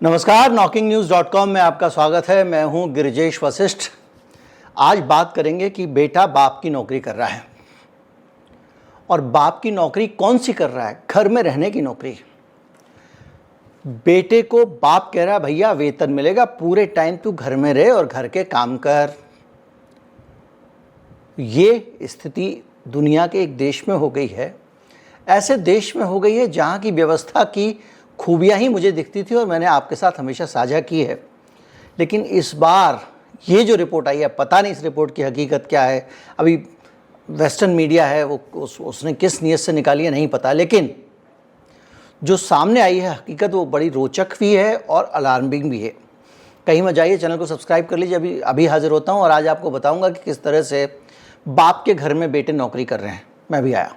नमस्कार, knocking-news.com में आपका स्वागत है। मैं हूं गिरिजेश वशिष्ठ। आज बात करेंगे कि बेटा बाप की नौकरी कर रहा है और बाप की नौकरी कौन सी कर रहा है? घर में रहने की नौकरी। बेटे को बाप कह रहा है भैया वेतन मिलेगा, पूरे टाइम तू घर में रहे और घर के काम कर। ये स्थिति दुनिया के एक देश में हो गई है। ऐसे देश में हो गई है जहाँ की व्यवस्था की खूबियाँ ही मुझे दिखती थी और मैंने आपके साथ हमेशा साझा की है। लेकिन इस बार ये जो रिपोर्ट आई है, पता नहीं इस रिपोर्ट की हकीकत क्या है। अभी वेस्टर्न मीडिया है वो उसने किस नीयत से निकाली है नहीं पता, लेकिन जो सामने आई है हकीकत वो बड़ी रोचक भी है और अलार्मिंग भी है। कहीं मत जाइए, चैनल को सब्सक्राइब कर लीजिए। अभी हाजिर होता हूँ और आज आपको बताऊँगा कि किस तरह से बाप के घर में बेटे नौकरी कर रहे हैं। मैं भी आया।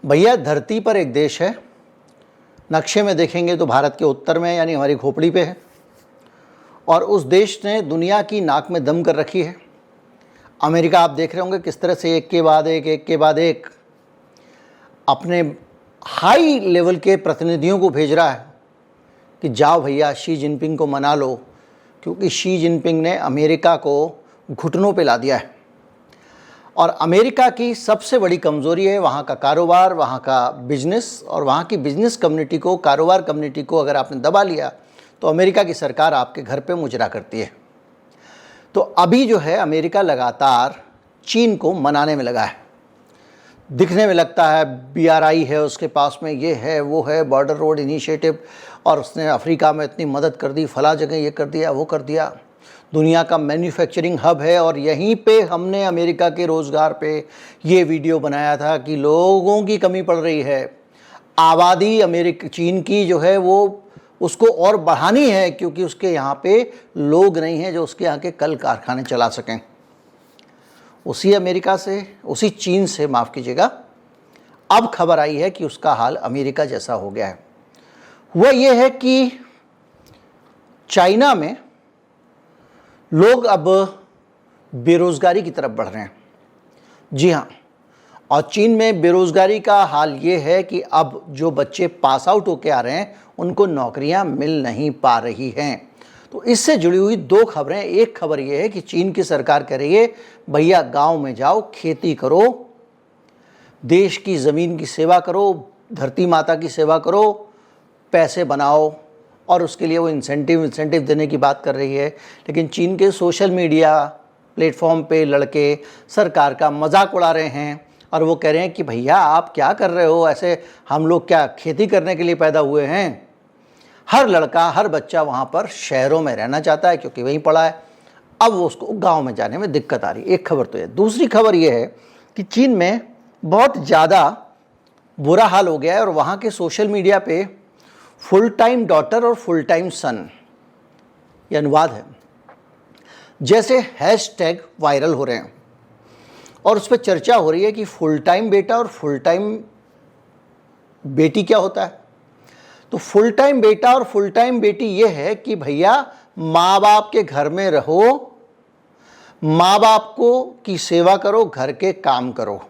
भैया धरती पर एक देश है, नक्शे में देखेंगे तो भारत के उत्तर में यानी हमारी खोपड़ी पे है, और उस देश ने दुनिया की नाक में दम कर रखी है। अमेरिका आप देख रहे होंगे किस तरह से एक के बाद एक अपने हाई लेवल के प्रतिनिधियों को भेज रहा है कि जाओ भैया शी जिनपिंग को मना लो, क्योंकि शी जिनपिंग ने अमेरिका को घुटनों पे ला दिया है। और अमेरिका की सबसे बड़ी कमज़ोरी है वहाँ का कारोबार, वहाँ का बिजनेस, और वहाँ की बिजनेस कम्युनिटी को, कारोबार कम्युनिटी को अगर आपने दबा लिया तो अमेरिका की सरकार आपके घर पे मुजरा करती है। तो अभी जो है अमेरिका लगातार चीन को मनाने में लगा है। दिखने में लगता है BRI है उसके पास में, ये है वो है, बॉर्डर रोड इनिशिएटिव, और उसने अफ्रीका में इतनी मदद कर दी, फला जगह ये कर दिया वो कर दिया। दुनिया का मैन्युफैक्चरिंग हब है और यहीं पे हमने अमेरिका के रोज़गार पे ये वीडियो बनाया था कि लोगों की कमी पड़ रही है। आबादी चीन की जो है वो उसको और बढ़ानी है, क्योंकि उसके यहाँ पे लोग नहीं हैं जो उसके यहाँ के कल कारखाने चला सकें। उसी अमेरिका से, उसी चीन से माफ़ कीजिएगा, अब खबर आई है कि उसका हाल अमेरिका जैसा हो गया है। हुआ ये है कि चाइना में लोग अब बेरोज़गारी की तरफ बढ़ रहे हैं। जी हाँ, और चीन में बेरोज़गारी का हाल ये है कि अब जो बच्चे पास आउट होके आ रहे हैं उनको नौकरियां मिल नहीं पा रही हैं। तो इससे जुड़ी हुई दो खबरें। एक खबर ये है कि चीन की सरकार कह रही है भैया गांव में जाओ, खेती करो, देश की ज़मीन की सेवा करो, धरती माता की सेवा करो, पैसे बनाओ, और उसके लिए वो इंसेंटिव देने की बात कर रही है। लेकिन चीन के सोशल मीडिया प्लेटफॉर्म पे लड़के सरकार का मजाक उड़ा रहे हैं और वो कह रहे हैं कि भैया आप क्या कर रहे हो, ऐसे हम लोग क्या खेती करने के लिए पैदा हुए हैं? हर लड़का, हर बच्चा वहाँ पर शहरों में रहना चाहता है क्योंकि वहीं पढ़ा है। अब वो उसको गाँव में जाने में दिक्कत आ रही है। एक खबर तो है। दूसरी खबर ये है कि चीन में बहुत ज़्यादा बुरा हाल हो गया है और वहाँ के सोशल मीडिया पे फुल टाइम डॉटर और फुल टाइम सन, ये अनुवाद है, जैसे हैशटैग वायरल हो रहे हैं और उस पर चर्चा हो रही है कि फुल टाइम बेटा और फुल टाइम बेटी क्या होता है। तो फुल टाइम बेटा और फुल टाइम बेटी ये है कि भैया माँ बाप के घर में रहो, माँ बाप को की सेवा करो, घर के काम करो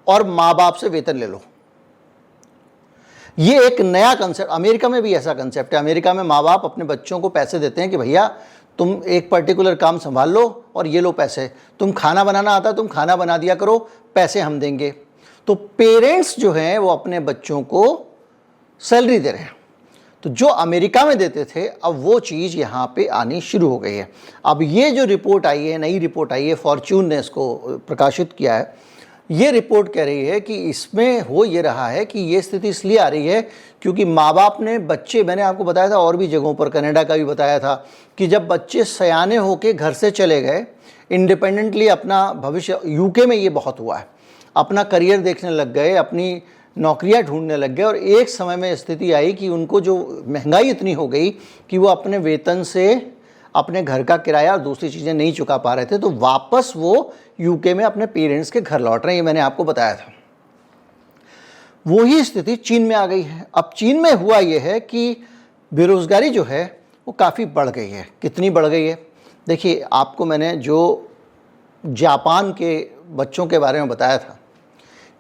और माँ बाप से वेतन ले लो। ये एक नया कंसेप्ट, अमेरिका में भी ऐसा कंसेप्ट है। अमेरिका में माँ बाप अपने बच्चों को पैसे देते हैं कि भैया तुम एक पर्टिकुलर काम संभाल लो और ये लो पैसे, तुम खाना बनाना आता है तुम खाना बना दिया करो, पैसे हम देंगे। तो पेरेंट्स जो हैं वो अपने बच्चों को सैलरी दे रहे हैं। तो जो अमेरिका में देते थे अब वो चीज़ यहाँ पे आनी शुरू हो गई है। अब ये जो रिपोर्ट आई है, नई रिपोर्ट आई है, फॉर्च्यून ने इसको प्रकाशित किया है। ये रिपोर्ट कह रही है कि इसमें हो ये रहा है कि ये स्थिति इसलिए आ रही है क्योंकि माँ बाप ने बच्चे, मैंने आपको बताया था और भी जगहों पर, कनाडा का भी बताया था कि जब बच्चे सयाने होके घर से चले गए, इंडिपेंडेंटली अपना भविष्य, यूके में ये बहुत हुआ है, अपना करियर देखने लग गए, अपनी नौकरियां ढूंढने लग गए और एक समय में स्थिति आई कि उनको जो महंगाई इतनी हो गई कि वो अपने वेतन से अपने घर का किराया और दूसरी चीज़ें नहीं चुका पा रहे थे, तो वापस वो यूके में अपने पेरेंट्स के घर लौट रहे हैं। ये मैंने आपको बताया था। वही स्थिति चीन में आ गई है। अब चीन में हुआ ये है कि बेरोज़गारी जो है वो काफ़ी बढ़ गई है। कितनी बढ़ गई है? देखिए, आपको मैंने जो जापान के बच्चों के बारे में बताया था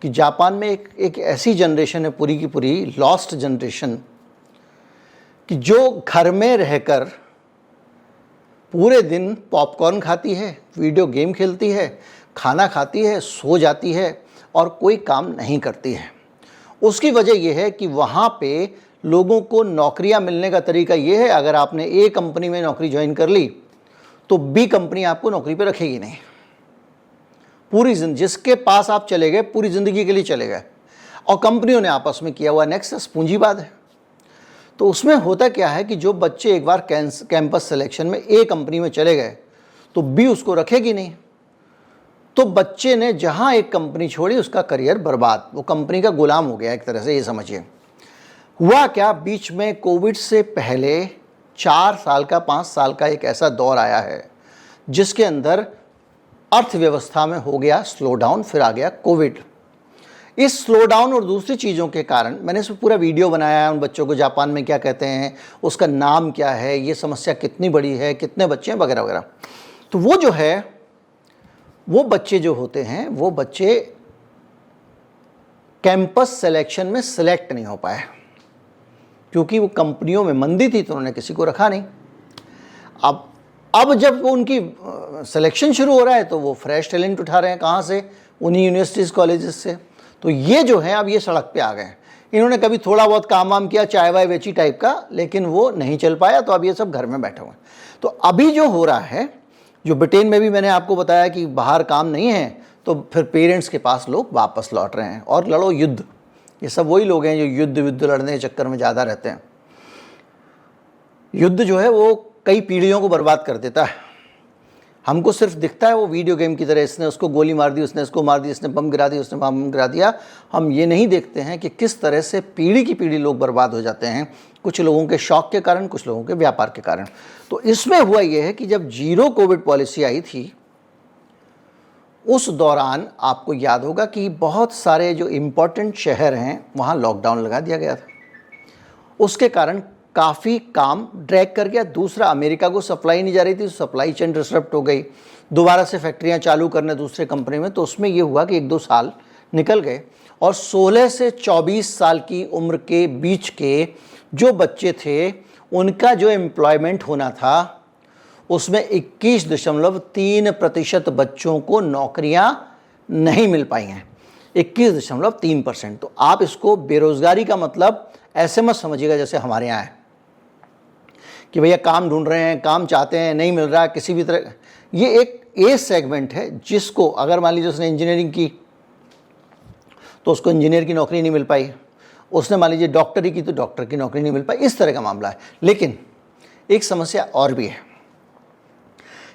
कि जापान में एक ऐसी जनरेशन है पूरी की पूरी लॉस्ट जनरेशन, कि जो घर में रहकर पूरे दिन पॉपकॉर्न खाती है, वीडियो गेम खेलती है, खाना खाती है, सो जाती है और कोई काम नहीं करती है। उसकी वजह यह है कि वहाँ पे लोगों को नौकरियाँ मिलने का तरीका ये है, अगर आपने ए कंपनी में नौकरी ज्वाइन कर ली तो बी कंपनी आपको नौकरी पे रखेगी नहीं। पूरी जिंदगी जिसके पास आप चले गए पूरी ज़िंदगी के लिए चले गए, और कंपनियों ने आपस में किया हुआ नेक्सस पूंजीवाद है। तो उसमें होता क्या है कि जो बच्चे एक बार कैंपस सिलेक्शन में ए कंपनी में चले गए तो बी उसको रखेगी नहीं, तो बच्चे ने जहां एक कंपनी छोड़ी उसका करियर बर्बाद, वो कंपनी का गुलाम हो गया एक तरह से, ये समझिए। हुआ क्या, बीच में कोविड से पहले 4 साल का 5 साल का एक ऐसा दौर आया है जिसके अंदर अर्थव्यवस्था में हो गया स्लो डाउन, फिर आ गया कोविड। इस स्लो डाउन और दूसरी चीज़ों के कारण मैंने इस पर पूरा वीडियो बनाया है, उन बच्चों को जापान में क्या कहते हैं, उसका नाम क्या है, ये समस्या कितनी बड़ी है, कितने बच्चे हैं, वगैरह वगैरह। तो वो जो है, वो बच्चे जो होते हैं, वो बच्चे कैंपस सिलेक्शन में सिलेक्ट नहीं हो पाए क्योंकि वो कंपनियों में मंदी थी तो उन्होंने किसी को रखा नहीं। अब जब वो उनकी सिलेक्शन शुरू हो रहा है तो वो फ्रेश टैलेंट उठा रहे हैं, कहाँ से, उन्हीं यूनिवर्सिटीज़ कॉलेजेस से। तो ये जो है अब ये सड़क पे आ गए। इन्होंने कभी थोड़ा बहुत काम वाम किया, चाय वाय बेची टाइप का, लेकिन वो नहीं चल पाया, तो अब ये सब घर में बैठे हुए हैं। तो अभी जो हो रहा है, जो ब्रिटेन में भी मैंने आपको बताया कि बाहर काम नहीं है तो फिर पेरेंट्स के पास लोग वापस लौट रहे हैं, और लड़ो युद्ध। ये सब वही लोग हैं जो युद्ध लड़ने के चक्कर में ज़्यादा रहते हैं। युद्ध जो है वो कई पीढ़ियों को बर्बाद कर देता है। हमको सिर्फ दिखता है वो वीडियो गेम की तरह, इसने उसको गोली मार दी, उसने इसको मार दी, इसने बम गिरा दी, उसने बम गिरा दिया। हम ये नहीं देखते हैं कि किस तरह से पीढ़ी की पीढ़ी लोग बर्बाद हो जाते हैं, कुछ लोगों के शौक के कारण, कुछ लोगों के व्यापार के कारण। तो इसमें हुआ ये है कि जब जीरो कोविड पॉलिसी आई थी उस दौरान आपको याद होगा कि बहुत सारे जो इम्पोर्टेंट शहर हैं वहाँ लॉकडाउन लगा दिया गया था। उसके कारण काफ़ी काम ड्रैग कर गया। दूसरा, अमेरिका को सप्लाई नहीं जा रही थी, सप्लाई चेन डिसरप्ट हो गई, दोबारा से फैक्ट्रियां चालू करने दूसरे कंपनी में। तो उसमें ये हुआ कि 1-2 साल निकल गए, और 16 से 24 साल की उम्र के बीच के जो बच्चे थे उनका जो एम्प्लॉयमेंट होना था उसमें 21.3% बच्चों को नौकरियां नहीं मिल पाई हैं। 21.3%। तो आप इसको बेरोज़गारी का मतलब ऐसे मत समझिएगा जैसे हमारे यहाँ है कि भैया काम ढूंढ रहे हैं, काम चाहते हैं, नहीं मिल रहा किसी भी तरह। ये एक ए सेगमेंट है जिसको, अगर मान लीजिए उसने इंजीनियरिंग की तो उसको इंजीनियर की नौकरी नहीं मिल पाई, उसने मान लीजिए डॉक्टरी की तो डॉक्टर की नौकरी नहीं मिल पाई, इस तरह का मामला है। लेकिन एक समस्या और भी है।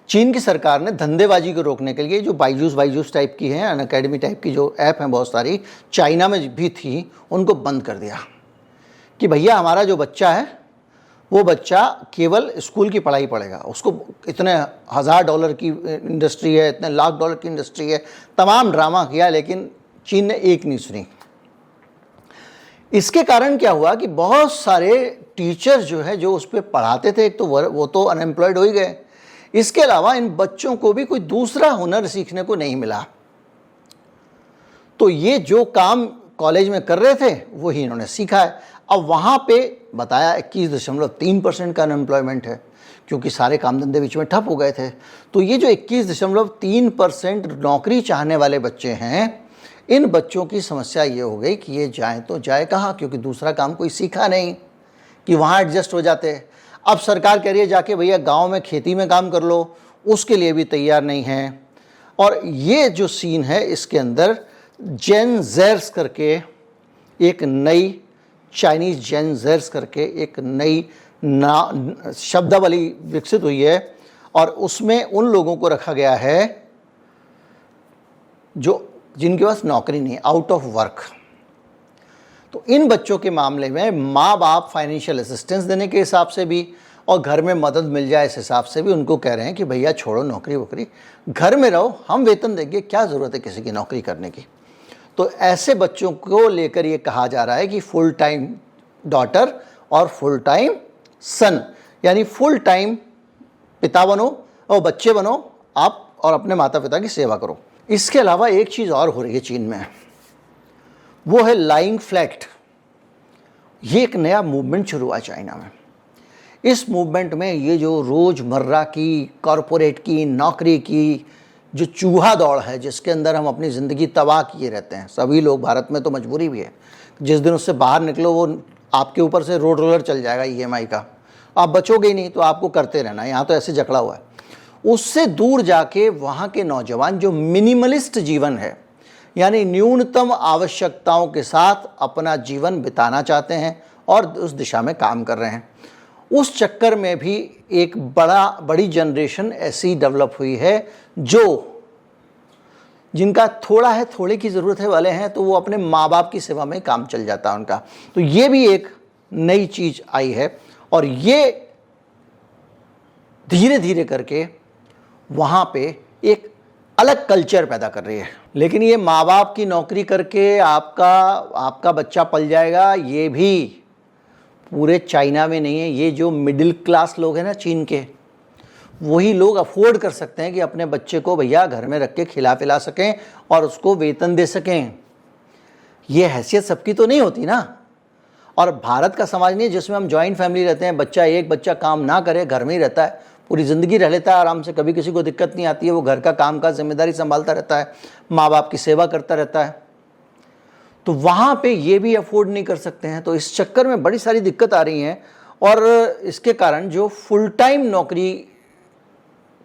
चीन की सरकार ने धंधेबाजी को रोकने के लिए जो बाइजूस टाइप की है, अनअकैडमी टाइप की जो ऐप हैं बहुत सारी, चाइना में भी थी, उनको बंद कर दिया कि भैया हमारा जो बच्चा है वो बच्चा केवल स्कूल की पढ़ाई पढ़ेगा। उसको इतने $1000 की इंडस्ट्री है, इतने लाख डॉलर की इंडस्ट्री है, तमाम ड्रामा किया, लेकिन चीन ने एक नहीं सुनी। इसके कारण क्या हुआ कि बहुत सारे टीचर्स जो है जो उस पर पढ़ाते थे, एक तो वो तो अनएम्प्लॉयड हो ही गए, इसके अलावा इन बच्चों को भी कोई दूसरा हुनर सीखने को नहीं मिला। तो ये जो काम कॉलेज में कर रहे थे वही इन्होंने सीखा है। अब वहाँ पे बताया 21.3% का अनएम्प्लॉयमेंट है क्योंकि सारे काम धंधे बीच में ठप हो गए थे। तो ये जो 21.3% नौकरी चाहने वाले बच्चे हैं, इन बच्चों की समस्या ये हो गई कि ये जाएँ तो जाए कहाँ, क्योंकि दूसरा काम कोई सीखा नहीं कि वहाँ एडजस्ट हो जाते। अब सरकार कह रही है जाके भैया गांव में खेती में काम कर लो, उसके लिए भी तैयार नहीं है। और ये जो सीन है इसके अंदर जेन ज़ेर्स करके एक नई, चाइनीज़ जेन ज़ेर्स करके एक नई शब्दावली विकसित हुई है, और उसमें उन लोगों को रखा गया है जो जिनके पास नौकरी नहीं है, आउट ऑफ वर्क। तो इन बच्चों के मामले में माँ बाप फाइनेंशियल असिस्टेंस देने के हिसाब से भी और घर में मदद मिल जाए इस हिसाब से भी उनको कह रहे हैं कि भैया छोड़ो नौकरी वोकरी, घर में रहो, हम वेतन देंगे, क्या ज़रूरत है किसी की नौकरी करने की। तो ऐसे बच्चों को लेकर ये कहा जा रहा है कि फुल टाइम डॉटर और फुल टाइम सन, यानी फुल टाइम पिता बनो और बच्चे बनो आप, और अपने माता पिता की सेवा करो। इसके अलावा एक चीज़ और हो रही है चीन में, वो है लाइंग फ्लैट। ये एक नया मूवमेंट शुरू हुआ चाइना में। इस मूवमेंट में ये जो रोज़मर्रा की कॉरपोरेट की नौकरी की जो चूहा दौड़ है, जिसके अंदर हम अपनी ज़िंदगी तबाह किए रहते हैं, सभी लोग, भारत में तो मजबूरी भी है, जिस दिन उससे बाहर निकलो वो आपके ऊपर से रोड रोलर चल जाएगा ईएमआई का, आप बचोगे ही नहीं, तो आपको करते रहना, यहाँ तो ऐसे जकड़ा हुआ है। उससे दूर जाके वहाँ के नौजवान जो मिनिमलिस्ट जीवन है, यानी न्यूनतम आवश्यकताओं के साथ अपना जीवन बिताना चाहते हैं और उस दिशा में काम कर रहे हैं, उस चक्कर में भी एक बड़ी जनरेशन ऐसी डेवलप हुई है जिनका थोड़े की ज़रूरत है वाले हैं, तो वो अपने माँ बाप की सेवा में काम चल जाता है उनका। तो ये भी एक नई चीज़ आई है और ये धीरे धीरे करके वहाँ पे एक अलग कल्चर पैदा कर रही है। लेकिन ये माँ बाप की नौकरी करके आपका बच्चा पल जाएगा, ये भी पूरे चाइना में नहीं है। ये जो मिडिल क्लास लोग हैं ना चीन के, वही लोग अफोर्ड कर सकते हैं कि अपने बच्चे को भैया घर में रख के खिला पिला सकें और उसको वेतन दे सकें। ये हैसियत सबकी तो नहीं होती ना। और भारत का समाज नहीं है जिसमें हम जॉइंट फैमिली रहते हैं, एक बच्चा काम ना करे, घर में ही रहता है, पूरी ज़िंदगी रह लेता है आराम से, कभी किसी को दिक्कत नहीं आती है, वो घर का काम का जिम्मेदारी संभालता रहता है, माँ बाप की सेवा करता रहता है। तो वहाँ पे ये भी अफोर्ड नहीं कर सकते हैं। तो इस चक्कर में बड़ी सारी दिक्कत आ रही हैं और इसके कारण जो फुल टाइम नौकरी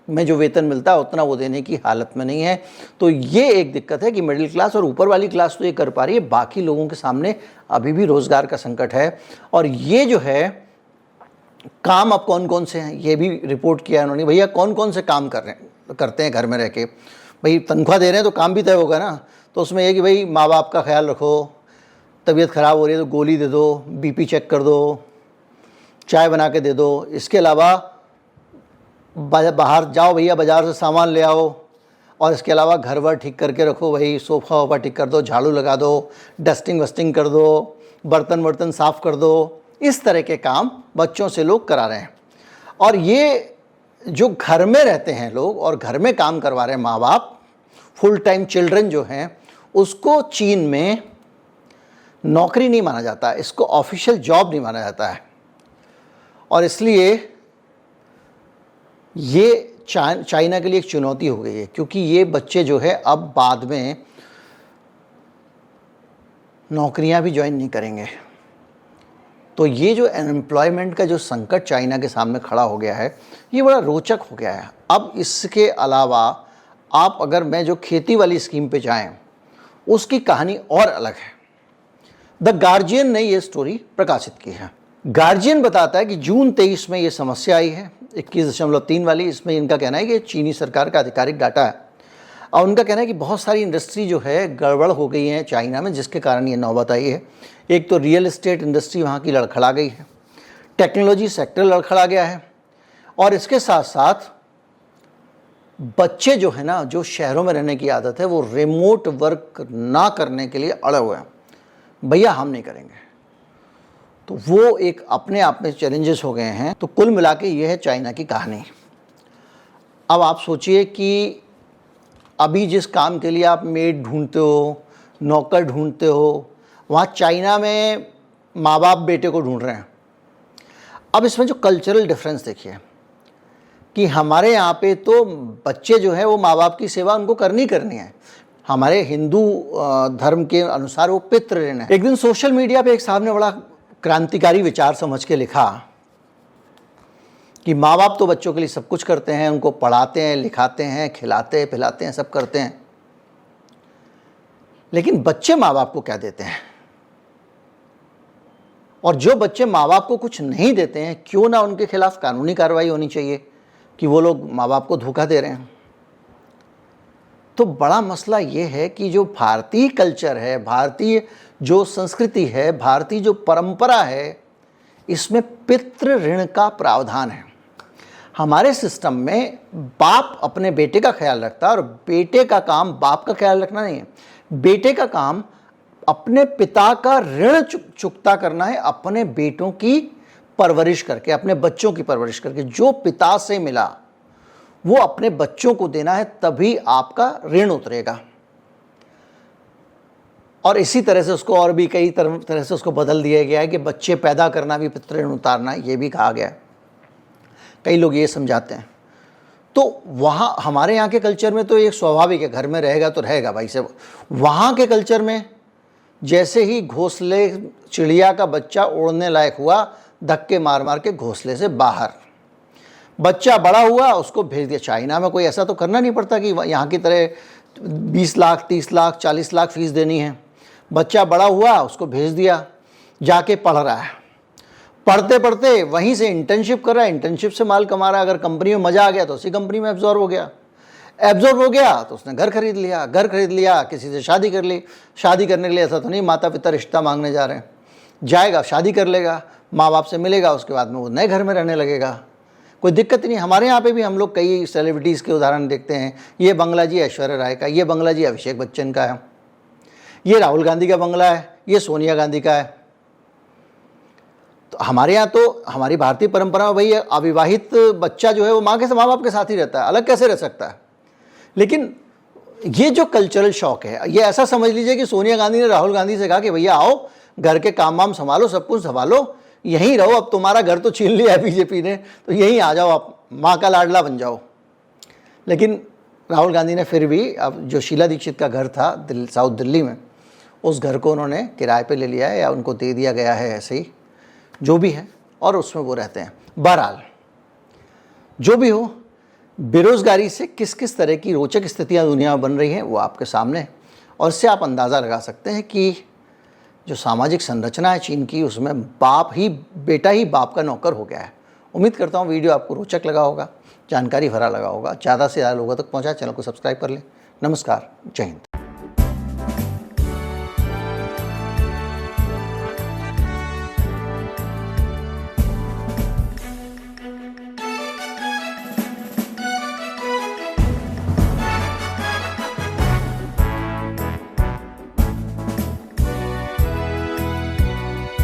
में जो वेतन मिलता है उतना वो देने की हालत में नहीं है। तो ये एक दिक्कत है कि मिडिल क्लास और ऊपर वाली क्लास तो ये कर पा रही है, बाकी लोगों के सामने अभी भी रोज़गार का संकट है। और ये जो है काम अब कौन कौन से हैं ये भी रिपोर्ट किया उन्होंने, भैया कौन कौन से काम करते हैं घर में रह के। भाई तनख्वाह दे रहे हैं तो काम भी तय होगा ना। तो उसमें यह कि भाई माँ बाप का ख्याल रखो, तबीयत ख़राब हो रही है तो गोली दे दो, बीपी चेक कर दो, चाय बना के दे दो। इसके अलावा बाहर जाओ भैया, बाज़ार से सामान ले आओ, और इसके अलावा घर वर ठीक करके रखो, भाई सोफ़ा वोफ़ा ठीक कर दो, झाड़ू लगा दो, डस्टिंग वस्टिंग कर दो, बर्तन वर्तन साफ़ कर दो। इस तरह के काम बच्चों से लोग करा रहे हैं। और ये जो घर में रहते हैं लोग और घर में काम करवा रहे हैं माँ बाप, फुल टाइम चिल्ड्रन जो हैं, उसको चीन में नौकरी नहीं माना जाता, इसको ऑफिशियल जॉब नहीं माना जाता है। और इसलिए ये चाइना के लिए एक चुनौती हो गई है, क्योंकि ये बच्चे जो है अब बाद में नौकरियां भी ज्वाइन नहीं करेंगे। तो ये जो अनएम्प्लॉयमेंट का जो संकट चाइना के सामने खड़ा हो गया है, ये बड़ा रोचक हो गया है। अब इसके अलावा आप अगर मैं जो खेती वाली स्कीम पे जाएं, उसकी कहानी और अलग है। द गार्जियन ने ये स्टोरी प्रकाशित की है। गार्जियन बताता है कि जून 23 में ये समस्या आई है, 21.3 वाली। इसमें इनका कहना है कि चीनी सरकार का आधिकारिक डाटा है और उनका कहना है कि बहुत सारी इंडस्ट्री जो है गड़बड़ हो गई है चाइना में, जिसके कारण ये नौबत आई है। एक तो रियल एस्टेट इंडस्ट्री वहाँ की लड़खड़ा गई है, टेक्नोलॉजी सेक्टर लड़खड़ा गया है, और इसके साथ साथ बच्चे जो है ना, जो शहरों में रहने की आदत है, वो रिमोट वर्क ना करने के लिए अड़े हुए हैं, भैया हम नहीं करेंगे। तो वो एक अपने आप में चैलेंजेस हो गए हैं। तो कुल मिला के ये है चाइना की कहानी। अब आप सोचिए कि अभी जिस काम के लिए आप मेड ढूंढते हो, नौकर ढूंढते हो, वहाँ चाइना में माँ बाप बेटे को ढूंढ रहे हैं। अब इसमें जो कल्चरल डिफरेंस देखिए कि हमारे यहाँ पे तो बच्चे जो है वो माँ बाप की सेवा उनको करनी है। हमारे हिंदू धर्म के अनुसार वो पितृ ऋण है। एक दिन सोशल मीडिया पे एक साहब ने बड़ा क्रांतिकारी विचार समझ के लिखा कि माँ बाप तो बच्चों के लिए सब कुछ करते हैं, उनको पढ़ाते हैं, लिखाते हैं, खिलाते हैं, पिलाते हैं, सब करते हैं, लेकिन बच्चे माँ बाप को क्या देते हैं? और जो बच्चे माँ बाप को कुछ नहीं देते हैं, क्यों ना उनके खिलाफ कानूनी कार्रवाई होनी चाहिए कि वो लोग माँ बाप को धोखा दे रहे हैं। तो बड़ा मसला ये है कि जो भारतीय कल्चर है, भारतीय जो संस्कृति है, भारतीय जो परंपरा है, इसमें पितृ ऋण का प्रावधान है। हमारे सिस्टम में बाप अपने बेटे का ख्याल रखता है और बेटे का काम बाप का ख्याल रखना नहीं है। बेटे का काम अपने पिता का ऋण चुकता करना है, अपने बेटों की परवरिश करके, अपने बच्चों की परवरिश करके। जो पिता से मिला वो अपने बच्चों को देना है, तभी आपका ऋण उतरेगा। और इसी तरह से उसको और भी कई तरह से उसको बदल दिया गया है कि बच्चे पैदा करना भी पितृ ऋण उतारना है, ये भी कहा गया है। कई लोग ये समझाते हैं। तो वहाँ हमारे यहाँ के कल्चर में तो एक स्वाभाविक है, घर में रहेगा तो रहेगा भाई से। वहाँ के कल्चर में जैसे ही घोंसले चिड़िया का बच्चा उड़ने लायक हुआ, धक्के मार मार के घोंसले से बाहर, बच्चा बड़ा हुआ, उसको भेज दिया। चाइना में कोई ऐसा तो करना नहीं पड़ता कि यहाँ की तरह 20 लाख 30 लाख 40 लाख फीस देनी है। बच्चा बड़ा हुआ, उसको भेज दिया, जाके पढ़ रहा है। पढ़ते पढ़ते वहीं से इंटर्नशिप कर रहा है, इंटर्नशिप से माल कमा रहा है। अगर कंपनी में मज़ा आ गया तो उसी कंपनी में एब्जॉर्ब हो गया, एब्जॉर्ब हो गया तो उसने घर खरीद लिया, घर खरीद लिया, किसी से शादी कर ली। शादी करने के लिए ऐसा तो नहीं माता पिता रिश्ता मांगने जा रहे हैं, जाएगा शादी कर लेगा, माँ बाप से मिलेगा, उसके बाद में वो नए घर में रहने लगेगा, कोई दिक्कत नहीं। हमारे यहाँ पे भी हम लोग कई सेलिब्रिटीज़ के उदाहरण देखते हैं। ये बंगला जी ऐश्वर्या राय का, ये बंगला जी अभिषेक बच्चन का है, ये राहुल गांधी का बंगला है, ये सोनिया गांधी का है। तो हमारे यहाँ तो हमारी भारतीय परंपरा में भाई अविवाहित बच्चा जो है वो माँ बाप के साथ ही रहता है, अलग कैसे रह सकता है। लेकिन ये जो कल्चरल शॉक है, ये ऐसा समझ लीजिए कि सोनिया गांधी ने राहुल गांधी से कहा कि भैया आओ, घर के काम वाम संभालो, सब कुछ संभालो, यहीं रहो, अब तुम्हारा घर तो छीन लिया है बीजेपी ने, तो यहीं आ जाओ, आप माँ का लाडला बन जाओ। लेकिन राहुल गांधी ने फिर भी, अब जो शीला दीक्षित का घर था साउथ दिल्ली में, उस घर को उन्होंने किराए पे ले लिया है या उनको दे दिया गया है, ऐसे ही जो भी है, और उसमें वो रहते हैं। बहरहाल जो भी हो, बेरोज़गारी से किस किस तरह की रोचक स्थितियां दुनिया में बन रही हैं वो आपके सामने है। और इससे आप अंदाज़ा लगा सकते हैं कि जो सामाजिक संरचना है चीन की, उसमें बेटा ही बाप का नौकर हो गया है। उम्मीद करता हूँ वीडियो आपको रोचक लगा होगा, जानकारी भरा लगा होगा। ज़्यादा से ज़्यादा लोगों तक पहुँचा। चैनल को सब्सक्राइब कर लें। नमस्कार, जय हिंद।